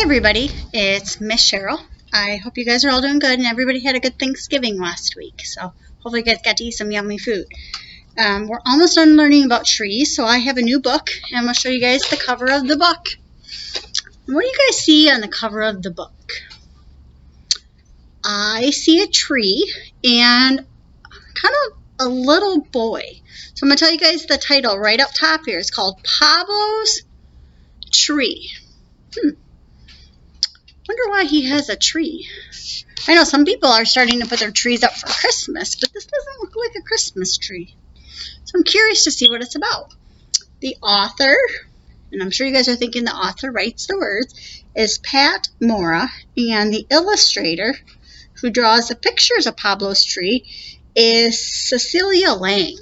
Hi everybody, it's Miss Cheryl. I hope you guys are all doing good and everybody had a good Thanksgiving last week. So hopefully you guys got to eat some yummy food. We're almost done learning about trees, so I have a new book and I'm going to show you guys the cover of the book. And what do you guys see on the cover of the book? I see a tree and kind of a little boy. So I'm going to tell you guys the title right up top here. It's called Pablo's Tree. Wonder why he has a tree. I know some people are starting to put their trees up for Christmas, but this doesn't look like a Christmas tree. So I'm curious to see what it's about. The author, and I'm sure you guys are thinking the author writes the words, is Pat Mora, and the illustrator who draws the pictures of Pablo's tree is Cecilia Lang.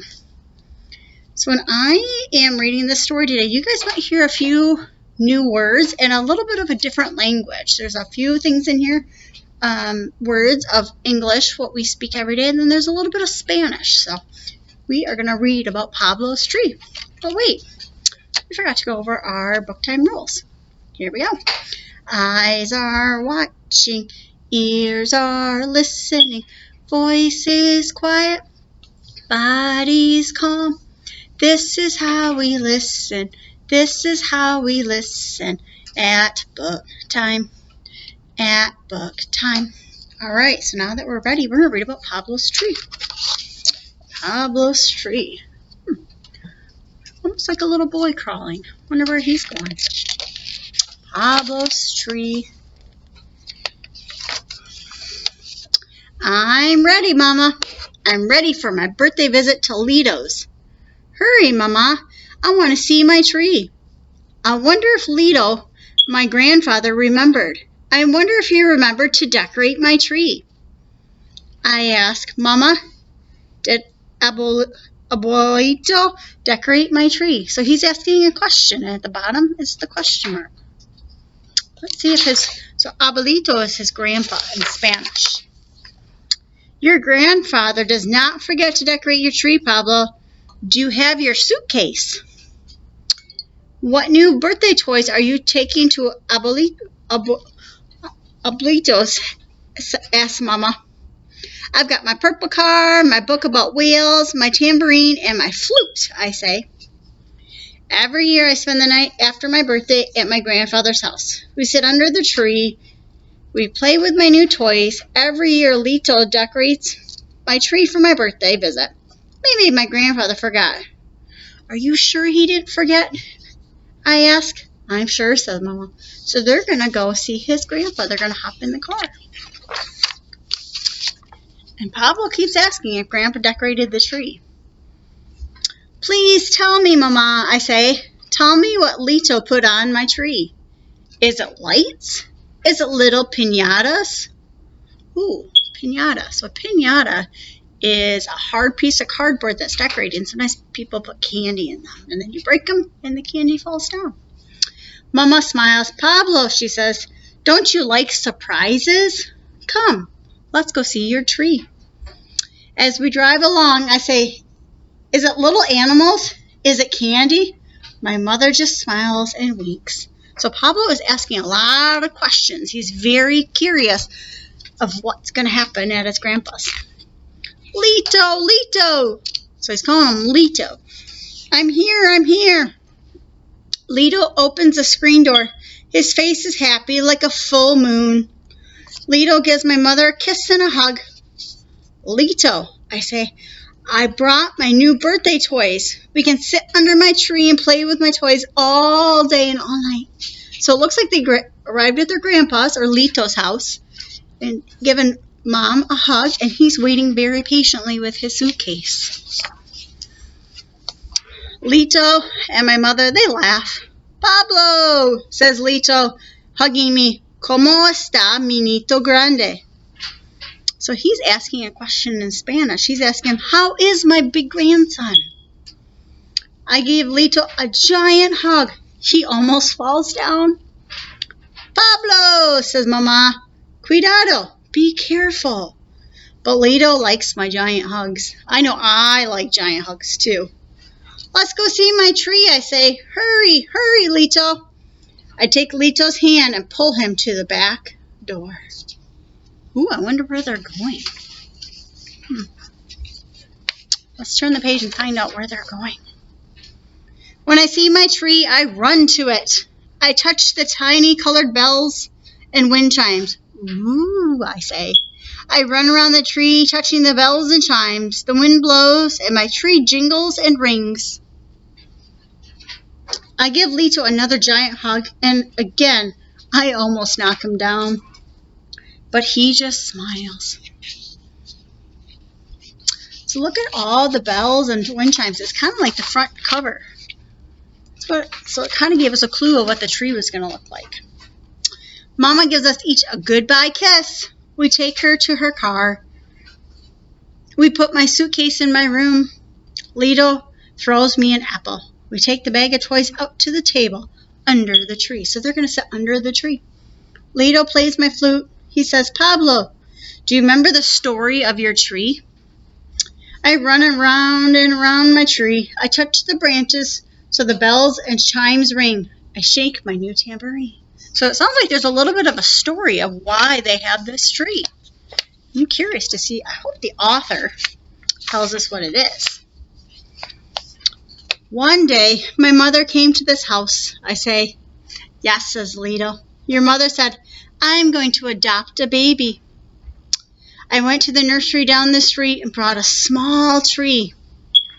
So when I am reading this story today, you guys might hear a few new words and a little bit of a different language. There's a few things in here, words of English, what we speak every day, and then there's a little bit of Spanish. So we are going to read about Pablo's tree. But wait, we forgot to go over our book time rules. Here we go. Eyes are watching, ears are listening, voices quiet, bodies calm. This is how we listen. This is how we listen at book time. At book time. All right, so now that we're ready, we're going to read about Pablo's tree. Pablo's tree. Almost like a little boy crawling. Wonder where he's going. Pablo's tree. I'm ready, Mama. I'm ready for my birthday visit to Lito's. Hurry, Mama. I want to see my tree. I wonder if Lito, my grandfather, remembered. I wonder if he remembered to decorate my tree. I ask, Mama, did Abuelito decorate my tree? So he's asking a question, and at the bottom is the question mark. Let's see if so Abuelito is his grandpa in Spanish. Your grandfather does not forget to decorate your tree, Pablo. Do you have your suitcase? What new birthday toys are you taking to Abuelito's? Asked Mama. I've got my purple car, my book about whales, my tambourine, and my flute, I say. Every year I spend the night after my birthday at my grandfather's house. We sit under the tree. We play with my new toys. Every year Lito decorates my tree for my birthday visit. Maybe my grandfather forgot. Are you sure he didn't forget? I ask. I'm sure, said Mama. So they're going to go see his grandpa. They're going to hop in the car. And Pablo keeps asking if Grandpa decorated the tree. Please tell me, Mama, I say. Tell me what Lito put on my tree. Is it lights? Is it little piñatas? Ooh, piñata. So a piñata is a hard piece of cardboard that's decorated, and sometimes people put candy in them, and then you break them and the candy falls down. Mama smiles. Pablo, she says, don't you like surprises? Come, let's go see your tree. As we drive along, I say, is it little animals? Is it candy? My mother just smiles and winks. So Pablo is asking a lot of questions. He's very curious of what's going to happen at his grandpa's. Lito, Lito. So he's calling him Lito. I'm here, I'm here. Lito opens the screen door. His face is happy like a full moon. Lito gives my mother a kiss and a hug. Lito, I say, I brought my new birthday toys. We can sit under my tree and play with my toys all day and all night. So it looks like they arrived at their grandpa's or Lito's house and given Mom a hug, and he's waiting very patiently with his suitcase. Lito and my mother, they laugh. Pablo, says Lito, hugging me. ¿Cómo está mi niño grande? So he's asking a question in Spanish. He's asking him, how is my big grandson? I gave Lito a giant hug. He almost falls down. Pablo, says Mama, cuidado, be careful. But Lito likes my giant hugs. I know I like giant hugs too. Let's go see my tree, I say. Hurry, hurry, Lito. I take Lito's hand and pull him to the back door. Ooh, I wonder where they're going. Let's turn the page and find out where they're going. When I see my tree, I run to it. I touch the tiny colored bells and wind chimes. Ooh, I say. I run around the tree, touching the bells and chimes. The wind blows, and my tree jingles and rings. I give Lito another giant hug, and again, I almost knock him down. But he just smiles. So look at all the bells and wind chimes. It's kind of like the front cover. So it kind of gave us a clue of what the tree was going to look like. Mama gives us each a goodbye kiss. We take her to her car. We put my suitcase in my room. Lito throws me an apple. We take the bag of toys out to the table under the tree. So they're going to sit under the tree. Lito plays my flute. He says, Pablo, do you remember the story of your tree? I run around and around my tree. I touch the branches so the bells and chimes ring. I shake my new tambourine. So it sounds like there's a little bit of a story of why they have this tree. I'm curious to see. I hope the author tells us what it is. One day, my mother came to this house. I say, yes, says Lito. Your mother said, I'm going to adopt a baby. I went to the nursery down the street and brought a small tree.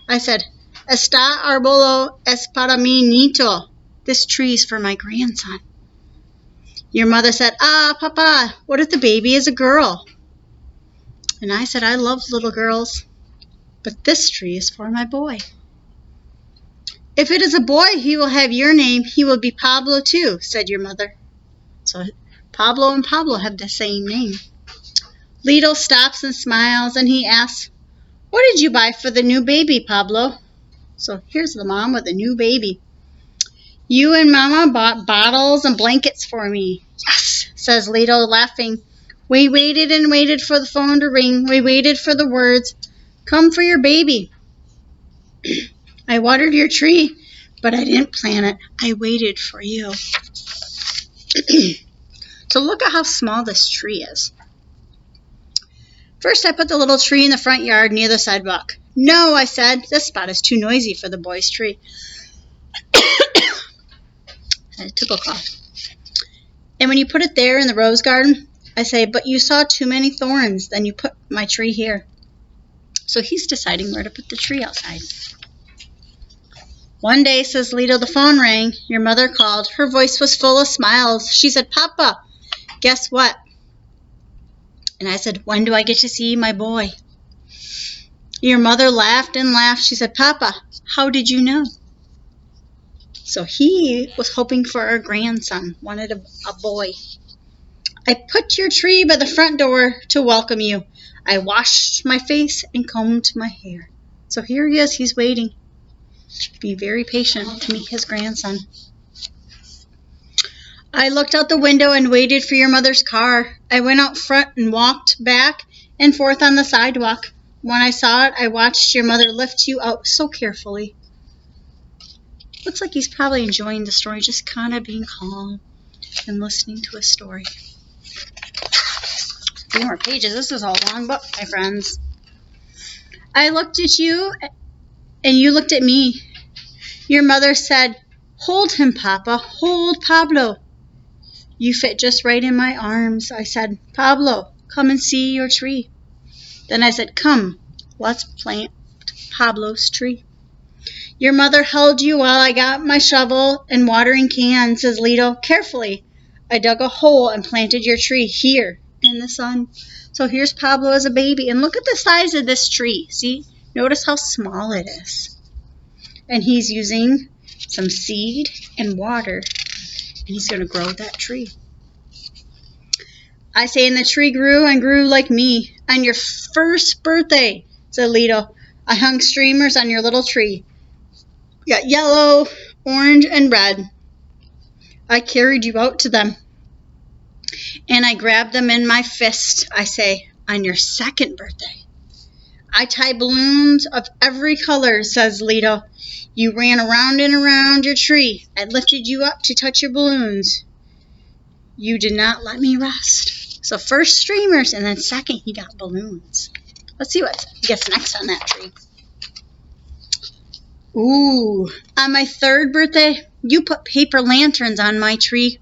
I said, Esta arbolo es para mi nieto. This tree's for my grandson. Your mother said, Papa, what if the baby is a girl? And I said, I love little girls, but this tree is for my boy. If it is a boy, he will have your name. He will be Pablo too, said your mother. So Pablo and Pablo have the same name. Lito stops and smiles, and he asks, what did you buy for the new baby, Pablo? So here's the mom with a new baby. You and Mama bought bottles and blankets for me. Yes, says Lito, laughing. We waited and waited for the phone to ring. We waited for the words, come for your baby. I watered your tree, but I didn't plant it. I waited for you. So look at how small this tree is. First, I put the little tree in the front yard near the sidewalk. No, I said, this spot is too noisy for the boy's tree. A tickle cough. And when you put it there in the rose garden, I say, but you saw too many thorns, then you put my tree here. So he's deciding where to put the tree outside. One day, says Lito, the phone rang. Your mother called. Her voice was full of smiles. She said, Papa, guess what? And I said, when do I get to see my boy? Your mother laughed and laughed. She said, Papa, how did you know? So he was hoping for a grandson, wanted a boy. I put your tree by the front door to welcome you. I washed my face and combed my hair. So here he is, he's waiting. Be very patient to meet his grandson. I looked out the window and waited for your mother's car. I went out front and walked back and forth on the sidewalk. When I saw it, I watched your mother lift you out so carefully. Looks like he's probably enjoying the story, just kind of being calm and listening to a story. A few more pages. This is a long book, my friends. I looked at you, and you looked at me. Your mother said, hold him, Papa. Hold Pablo. You fit just right in my arms. I said, Pablo, come and see your tree. Then I said, come, let's plant Pablo's tree. Your mother held you while I got my shovel and watering can, says Lito. Carefully, I dug a hole and planted your tree here in the sun. So here's Pablo as a baby. And look at the size of this tree. See? Notice how small it is. And he's using some seed and water. And he's going to grow that tree. I say, and the tree grew and grew like me. On your first birthday, said Lito, I hung streamers on your little tree. You got yellow, orange, and red. I carried you out to them. And I grabbed them in my fist. I say, on your second birthday, I tie balloons of every color, says Lito. You ran around and around your tree. I lifted you up to touch your balloons. You did not let me rest. So first streamers, and then second he got balloons. Let's see what he gets next on that tree. Ooh, on my 3rd birthday, you put paper lanterns on my tree.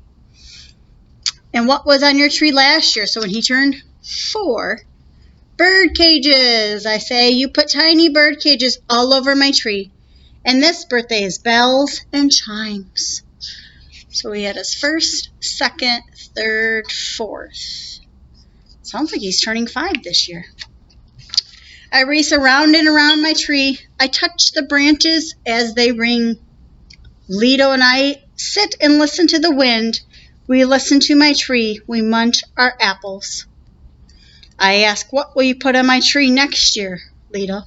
And what was on your tree last year? So when he turned 4, bird cages. I say, you put tiny bird cages all over my tree. And this birthday is bells and chimes. So we had his 1st, 2nd, 3rd, 4th. Sounds like he's turning 5 this year. I race around and around my tree. I touch the branches as they ring. Lito and I sit and listen to the wind. We listen to my tree. We munch our apples. I ask, what will you put on my tree next year, Lito?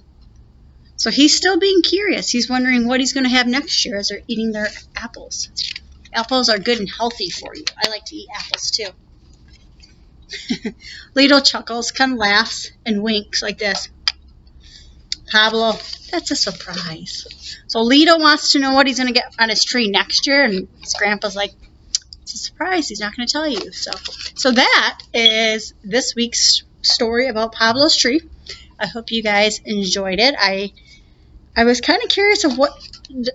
So he's still being curious. He's wondering what he's going to have next year as they're eating their apples. Apples are good and healthy for you. I like to eat apples too. Lito chuckles, kind of laughs, and winks like this. Pablo, that's a surprise. So Lito wants to know what he's going to get on his tree next year, and his grandpa's like, it's a surprise. He's not going to tell you. So that is this week's story about Pablo's tree. I hope you guys enjoyed it. I was kind of curious of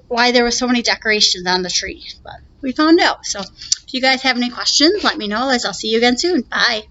why there were so many decorations on the tree, but we found out. So if you guys have any questions, let me know, as I'll see you again soon. Bye.